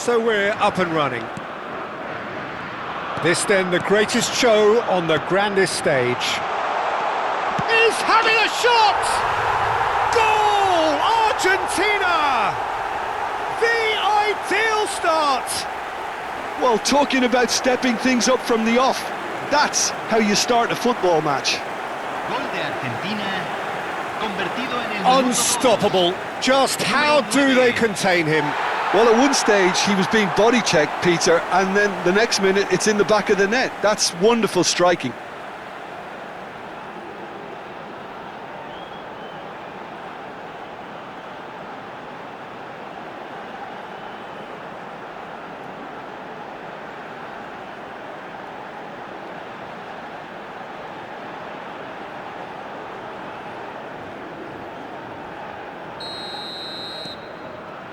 So we're up and running. This then the greatest show on the grandest stage. He's having a shot! Goal! Argentina! The ideal start! Well, talking about stepping things up from the off, that's how you start a football match. Gol de Argentina, convertido en el minuto Unstoppable. Just how do they contain him? Well, at one stage he was being body checked, Peter, and then the next minute it's in the back of the net. That's wonderful striking.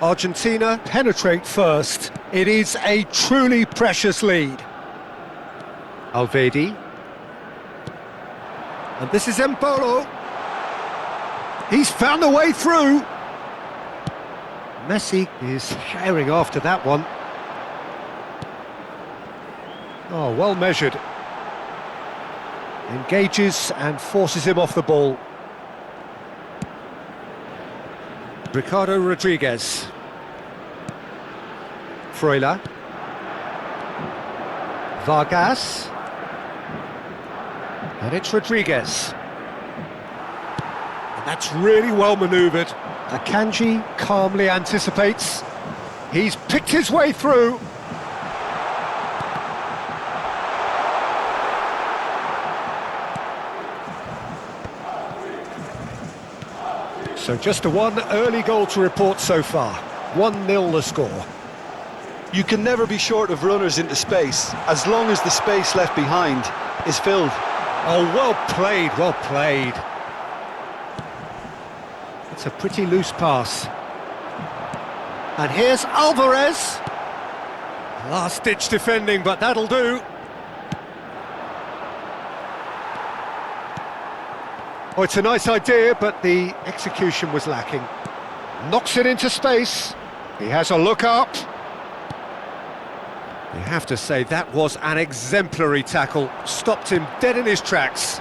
Argentina penetrate first. It is a truly precious lead. Alvedi. And this is Embolo. He's found a way through. Messi is herring after that one. Oh, well measured. Engages and forces him off the ball. Ricardo Rodriguez. Freuler. Vargas. And it's Rodriguez. And that's really well manoeuvred. Akanji calmly anticipates. He's picked his way through. So just a one early goal to report so far. 1-0 the score. You can never be short of runners into space, as long as the space left behind is filled. Oh, well played, well played. It's a pretty loose pass. And here's Alvarez. Last-ditch defending, but that'll do. Oh, it's a nice idea, but the execution was lacking. Knocks it into space. He has a look up. You have to say that was an exemplary tackle. Stopped him dead in his tracks.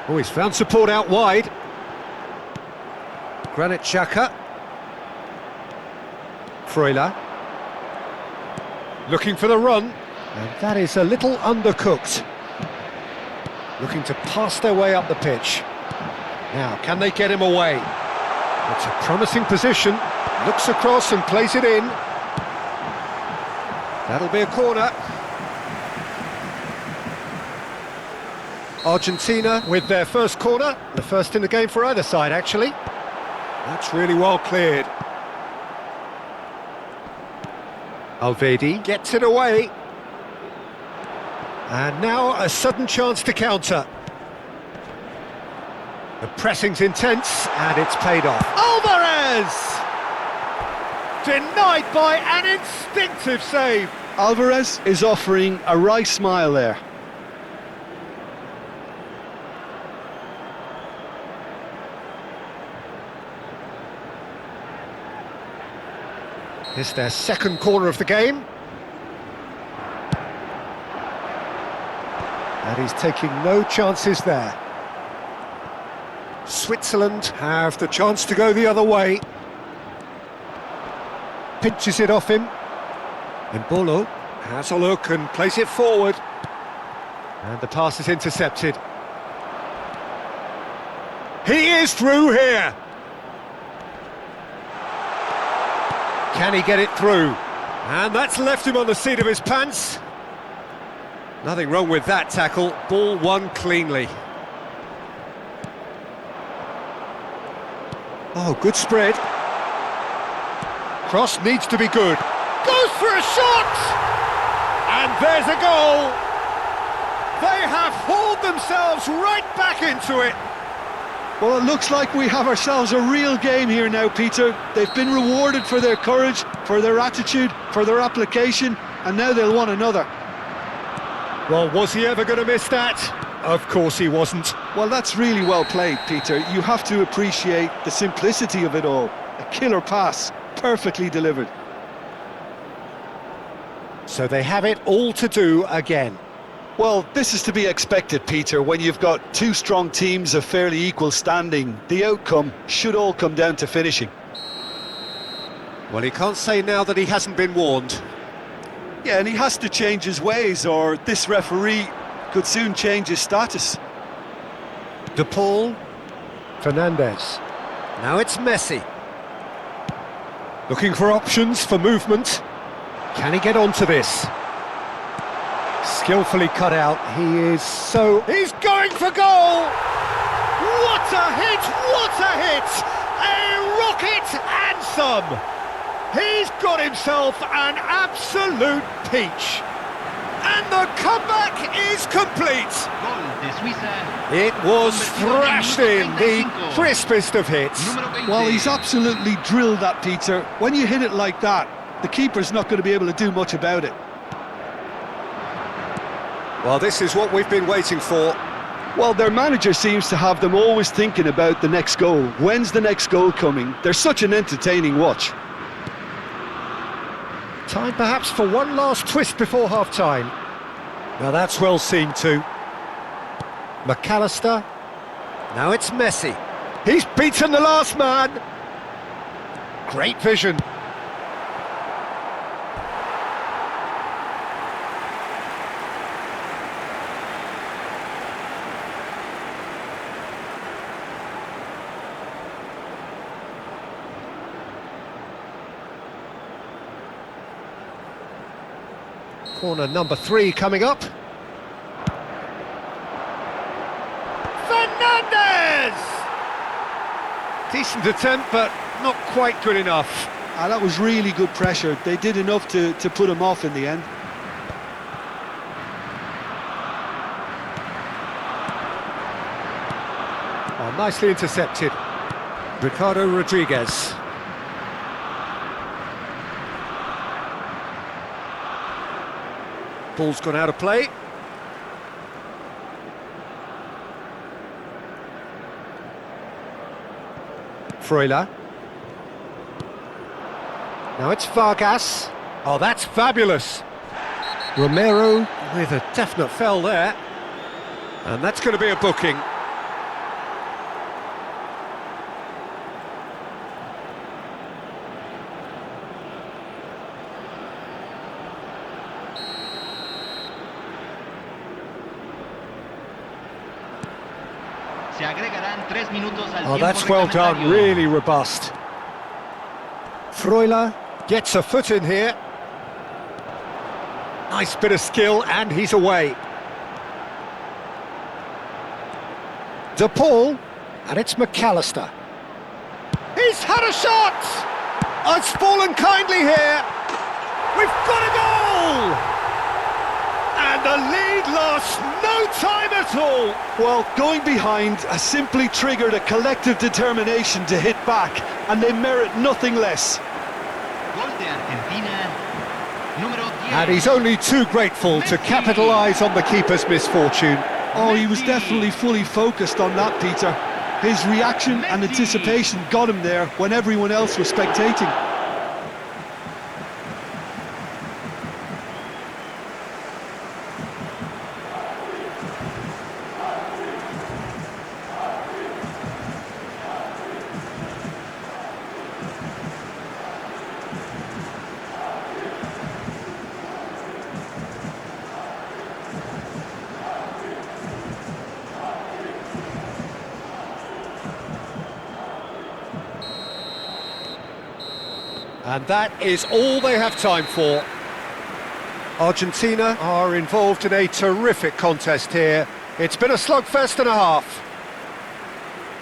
Oh, he's found support out wide. Granit Xhaka. Freuler. Looking for the run. And that is a little undercooked. Looking to pass their way up the pitch. Now, can they get him away? It's a promising position. Looks across and plays it in. That'll be a corner. Argentina with their first corner. The first in the game for either side, actually. That's really well cleared. Alvedi gets it away. And now a sudden chance to counter. The pressing's intense, and it's paid off. Alvarez! Denied by an instinctive save. Alvarez is offering a wry smile there. It's their second corner of the game. And he's taking no chances there. Switzerland have the chance to go the other way. Pinches it off him. Embolo has a look and plays it forward. And the pass is intercepted. He is through here. Can he get it through? And that's left him on the seat of his pants. Nothing wrong with that tackle. Ball won cleanly. Oh, good spread. Cross needs to be good. Goes for a shot! And there's a goal! They have hauled themselves right back into it. Well, it looks like we have ourselves a real game here now, Peter. They've been rewarded for their courage, for their attitude, for their application, and now they'll want another. Well, was he ever going to miss that? Of course he wasn't. Well, that's really well played, Peter. You have to appreciate the simplicity of it all. A killer pass, perfectly delivered. So they have it all to do again. Well, this is to be expected, Peter. When you've got two strong teams of fairly equal standing, the outcome should all come down to finishing. Well, he can't say now that he hasn't been warned. Yeah, and he has to change his ways, or this referee could soon change his status. De Paul, Fernandez. Now it's Messi. Looking for options for movement. Can he get onto this? Skillfully cut out. He's going for goal! What a hit! What a hit! A rocket and some! He's got himself an absolute peach. And the comeback is complete. Gol de Suiza. It was thrashed in, the crispest of hits. Well, he's absolutely drilled that, Peter. When you hit it like that, the keeper's not going to be able to do much about it. Well, this is what we've been waiting for. Well, their manager seems to have them always thinking about the next goal. When's the next goal coming? They're such an entertaining watch. Time perhaps for one last twist before half-time. Now that's well seen too. McAllister. Now it's Messi. He's beaten the last man. Great vision. Corner number 3 coming up. Fernandez! Decent attempt, but not quite good enough. That was really good pressure. They did enough to put him off in the end. Oh, nicely intercepted. Ricardo Rodriguez. Ball's gone out of play. Freuler. Now it's Vargas. Oh, that's fabulous. Romero with a definite foul there. And that's going to be a booking. Se agregarán 3 minutos al Oh, tiempo that's well done, reglamentario. really robust. Freuler gets a foot in here. Nice bit of skill, and he's away. De Paul, and it's McAllister. He's had a shot! Oh, it's fallen kindly here. We've got a goal! And the lead lost no time at all. Well, going behind has simply triggered a collective determination to hit back, and they merit nothing less. Gol de Argentina, número 10. And he's only too grateful to capitalise on the keeper's misfortune. Oh, he was definitely fully focused on that, Peter. His reaction and anticipation got him there when everyone else was spectating. And that is all they have time for. Argentina are involved in a terrific contest here. It's been a slugfest and a half.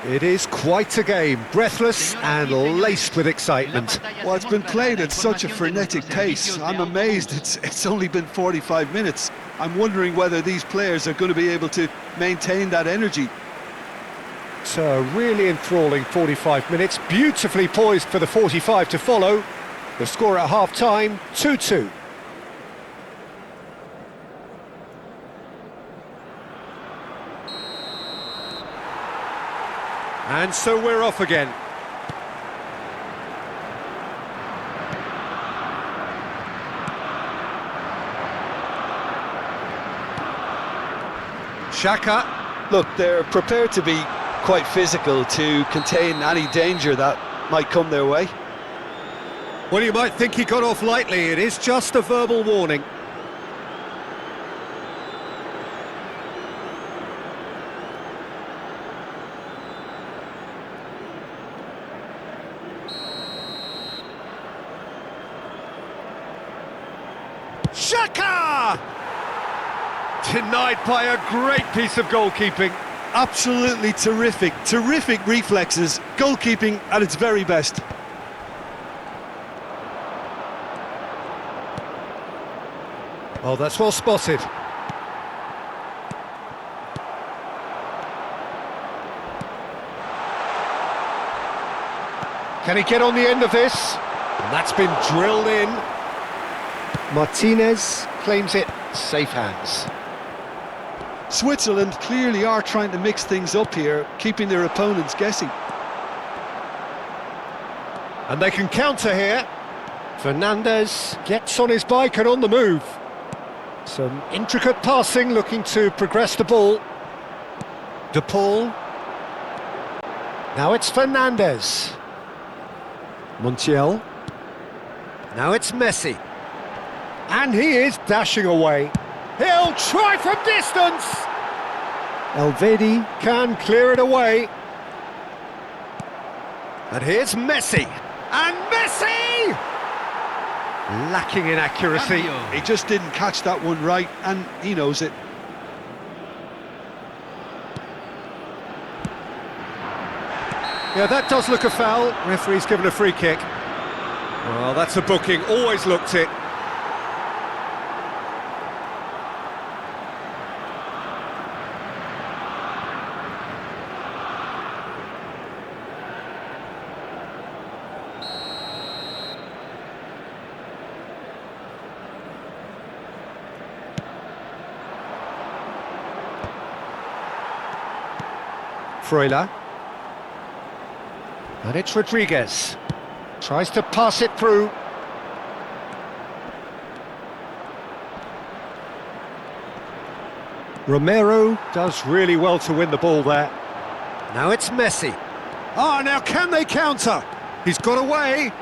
It is quite a game, breathless and laced with excitement. Well, it's been played at such a frenetic pace. I'm amazed it's only been 45 minutes. I'm wondering whether these players are going to be able to maintain that energy. It's a really enthralling 45 minutes, beautifully poised for the 45 to follow. The score at half-time, 2-2. And so we're off again. Xhaka. Look, they're prepared to be quite physical to contain any danger that might come their way. Well, you might think he got off lightly. It is just a verbal warning. Xhaka! Denied by a great piece of goalkeeping. Absolutely terrific, terrific reflexes, goalkeeping at its very best. Oh, that's well spotted. Can he get on the end of this? And that's been drilled in. Martinez claims it, safe hands. Switzerland clearly are trying to mix things up here, keeping their opponents guessing. And they can counter here. Fernandez gets on his bike and on the move. Some intricate passing, looking to progress the ball. De Paul. Now it's Fernandez. Montiel. Now it's Messi. And he is dashing away. He'll try from distance! Elvedi can clear it away. And here's Messi. And Messi! Lacking in accuracy. He just didn't catch that one right, and he knows it. Yeah, that does look a foul. Referee's given a free kick. Well, that's a booking. Always looked it. Freuler. And it's Rodriguez. Tries to pass it through. Romero does really well to win the ball there. Now it's Messi. Oh, now can they counter? He's got away.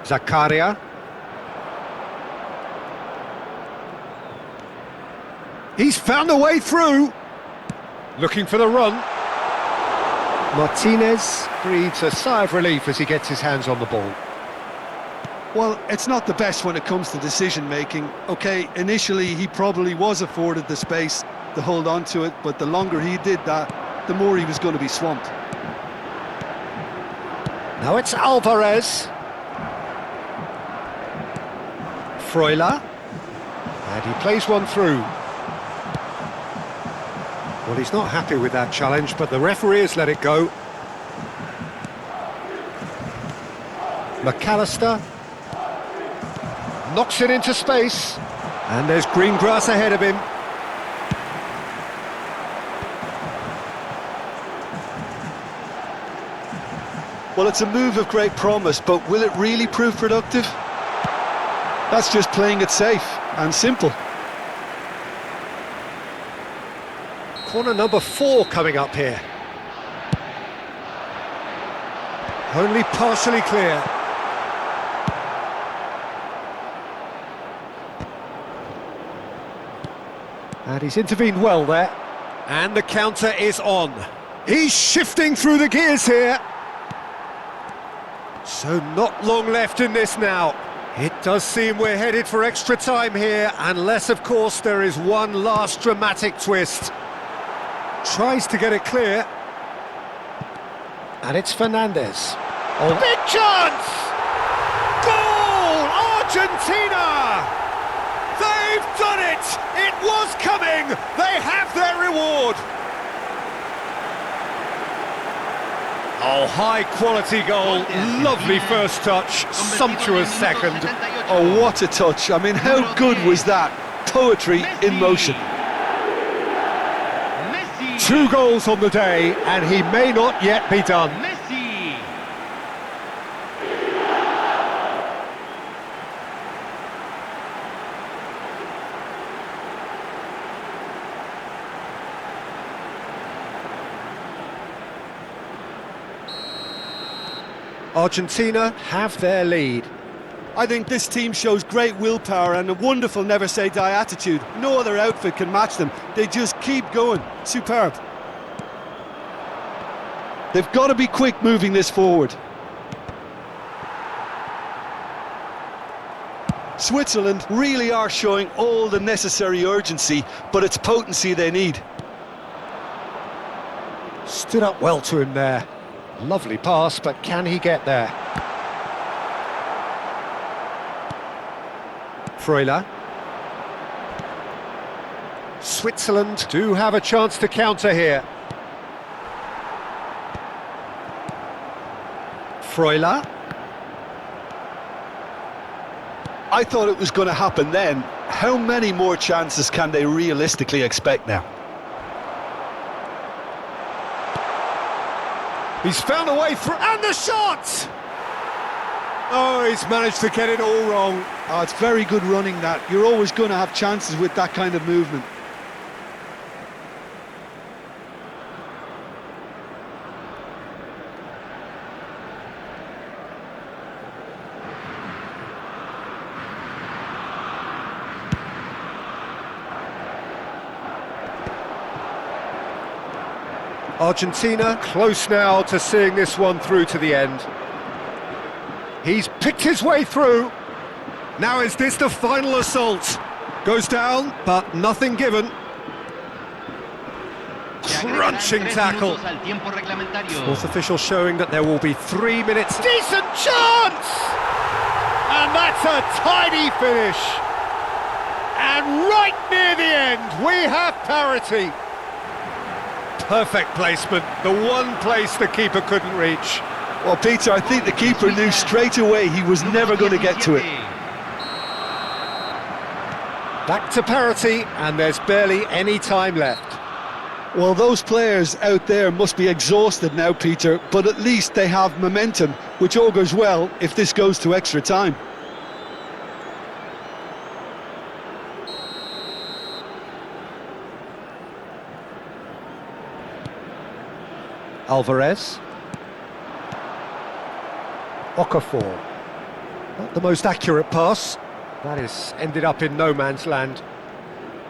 Zakaria. He's found a way through. Looking for the run. Martinez breathes a sigh of relief as he gets his hands on the ball. Well, it's not the best when it comes to decision-making. OK, initially he probably was afforded the space to hold on to it, but the longer he did that, the more he was going to be swamped. Now it's Alvarez. Freuler. And he plays one through. Well, he's not happy with that challenge, but the referee has let it go. McAllister knocks it into space, and there's green grass ahead of him. Well, it's a move of great promise, but will it really prove productive? That's just playing it safe and simple. Corner number 4 coming up here. Only partially clear. And he's intervened well there. And the counter is on. He's shifting through the gears here. So not long left in this now. It does seem we're headed for extra time here, unless, of course, there is one last dramatic twist. Tries to get it clear. And it's Fernandez. Oh, big chance! Goal! Argentina! They've done it! It was coming! They have their reward! Oh, high-quality goal. Lovely first touch. Sumptuous second. Oh, what a touch. I mean, how good was that? Poetry in motion. 2 goals on the day, and he may not yet be done. Messi. Argentina have their lead. I think this team shows great willpower and a wonderful never-say-die attitude. No other outfit can match them. They just keep going. Superb. They've got to be quick moving this forward. Switzerland really are showing all the necessary urgency, but it's potency they need. Stood up well to him there. Lovely pass, but can he get there? Freuler. Switzerland do have a chance to counter here. Freuler. I thought it was going to happen then. How many more chances can they realistically expect now? He's found a way through, and the shot! Oh, he's managed to get it all wrong. Oh, it's very good running that. You're always going to have chances with that kind of movement. Argentina close now to seeing this one through to the end. He's picked his way through. Now is this the final assault? Goes down, but nothing given. Crunching tackle. Fourth official showing that there will be 3 minutes. Decent chance! And that's a tidy finish. And right near the end, we have parity. Perfect placement, the one place the keeper couldn't reach. Well, Peter, I think the keeper knew straight away he was never going to get to it. Back to parity, and there's barely any time left. Well, those players out there must be exhausted now, Peter, but at least they have momentum, which augurs well if this goes to extra time. Alvarez. Okafor. Not the most accurate pass. That is ended up in no man's land.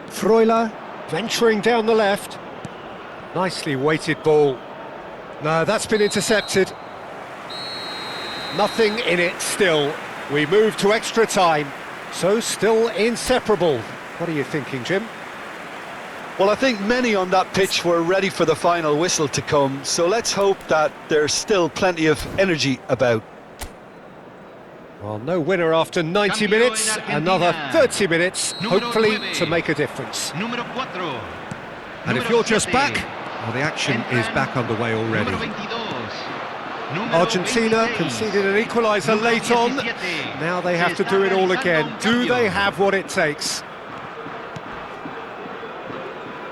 Freuler venturing down the left. Nicely weighted ball. No, that's been intercepted. Nothing in it still. We move to extra time. So still inseparable. What are you thinking, Jim? Well, I think many on that pitch were ready for the final whistle to come, so let's hope that there's still plenty of energy about. Well, no winner after 90 minutes, another 30 minutes, hopefully to make a difference. And if you're just back, well, the action is back underway already. Argentina conceded an equaliser late on, now they have to do it all again. Do they have what it takes?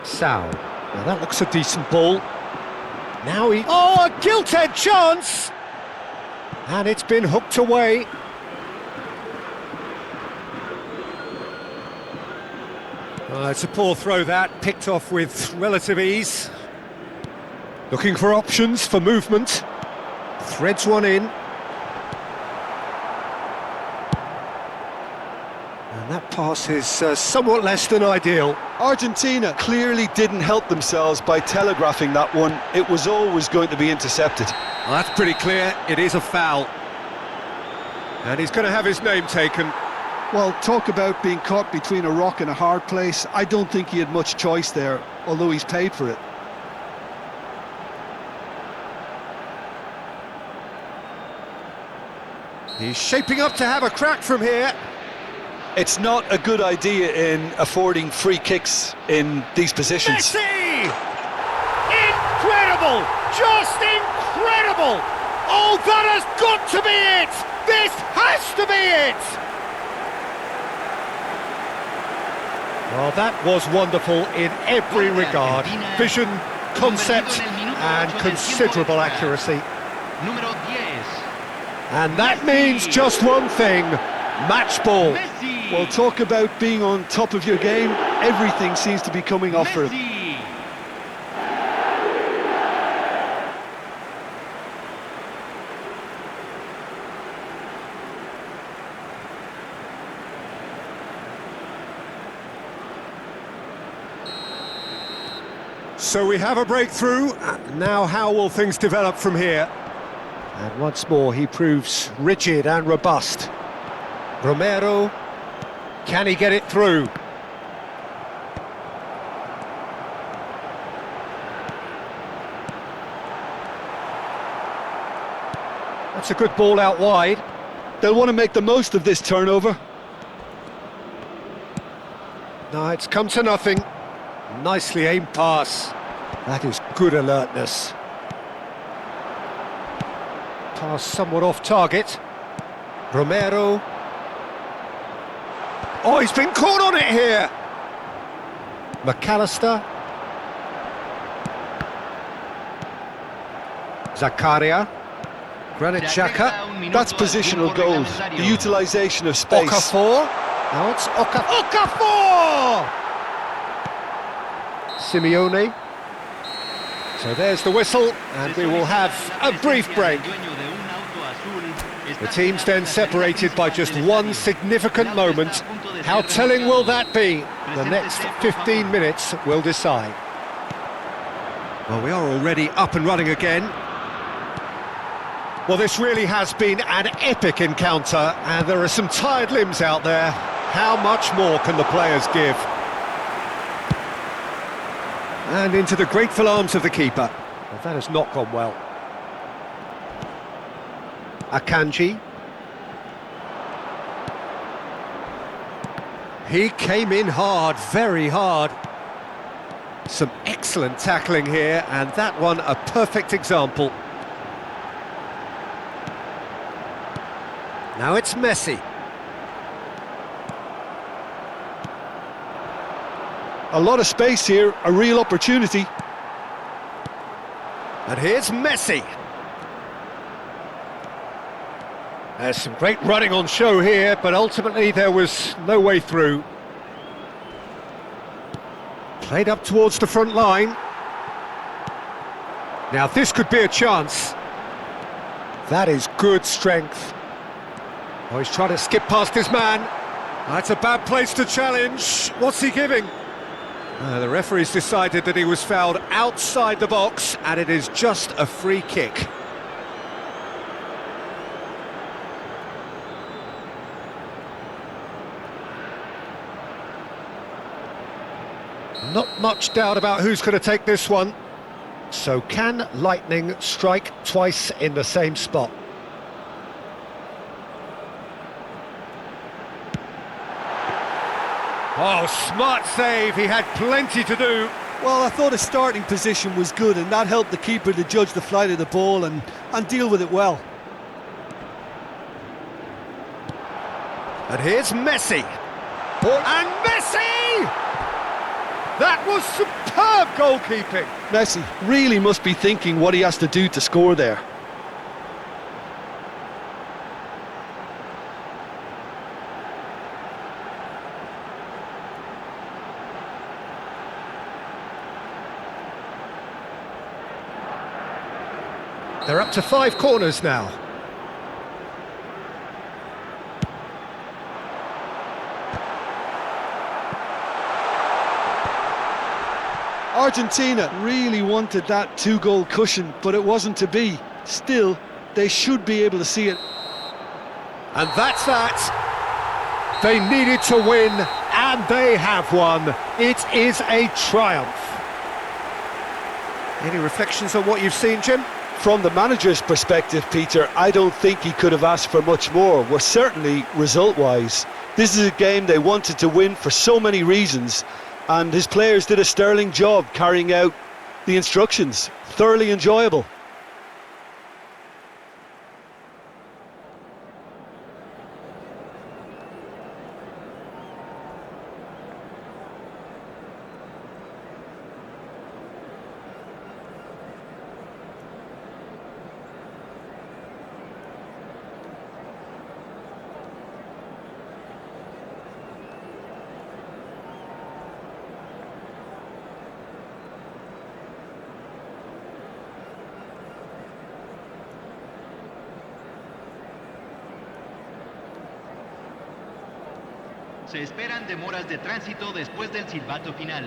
Sal. Now that looks a decent ball. Now he... Oh, a gilt-edged chance! And it's been hooked away. It's a poor throw that, picked off with relative ease. Looking for options for movement. Threads one in. And that pass is somewhat less than ideal. Argentina clearly didn't help themselves by telegraphing that one. It was always going to be intercepted. Well, that's pretty clear. It is a foul. And he's going to have his name taken. Well, talk about being caught between a rock and a hard place. I don't think he had much choice there, although he's paid for it. He's shaping up to have a crack from here. It's not a good idea in affording free kicks in these positions. Messi! Incredible! Just incredible! Oh, that has got to be it! This has to be it! Well, that was wonderful in every regard. Vision, concept, and considerable accuracy. And that means just one thing, match ball. Well, talk about being on top of your game. Everything seems to be coming off for him. So we have a breakthrough. Now how will things develop from here? And once more he proves rigid and robust. Romero, can he get it through? That's a good ball out wide. They'll want to make the most of this turnover. No, it's come to nothing. Nicely aimed pass. That is good alertness. Pass somewhat off target. Romero. Oh, he's been caught on it here. McAllister. Zakaria. Granit Xhaka. That's positional gold, the utilisation of space. Okafor. Now it's Okafor! Simeone. So there's the whistle, and we will have a brief break. The teams then separated by just one significant moment. How telling will that be? The next 15 minutes will decide. Well, we are already up and running again. Well, this really has been an epic encounter, and there are some tired limbs out there. How much more can the players give? And into the grateful arms of the keeper. Well, that has not gone well. Akanji. He came in hard, very hard. Some excellent tackling here, and that one a perfect example. Now it's Messi. A lot of space here, a real opportunity. And here's Messi. There's some great running on show here, but ultimately there was no way through. Played up towards the front line. Now this could be a chance. That is good strength. Oh, he's trying to skip past his man. That's a bad place to challenge. What's he giving? The referee's decided that he was fouled outside the box, and it is just a free kick. Not much doubt about who's going to take this one. So can lightning strike twice in the same spot? Oh, smart save, he had plenty to do. Well, I thought his starting position was good, and that helped the keeper to judge the flight of the ball and deal with it well. And here's Messi. And Messi! That was superb goalkeeping. Messi really must be thinking what he has to do to score there. They're up to 5 corners now. Argentina really wanted that 2-goal cushion, but it wasn't to be. Still, they should be able to see it. And that's that. They needed to win, and they have won. It is a triumph. Any reflections on what you've seen, Jim? From the manager's perspective, Peter, I don't think he could have asked for much more. Well, certainly result-wise. This is a game they wanted to win for so many reasons, and his players did a sterling job carrying out the instructions. Thoroughly enjoyable. Se esperan demoras de tránsito después del silbato final.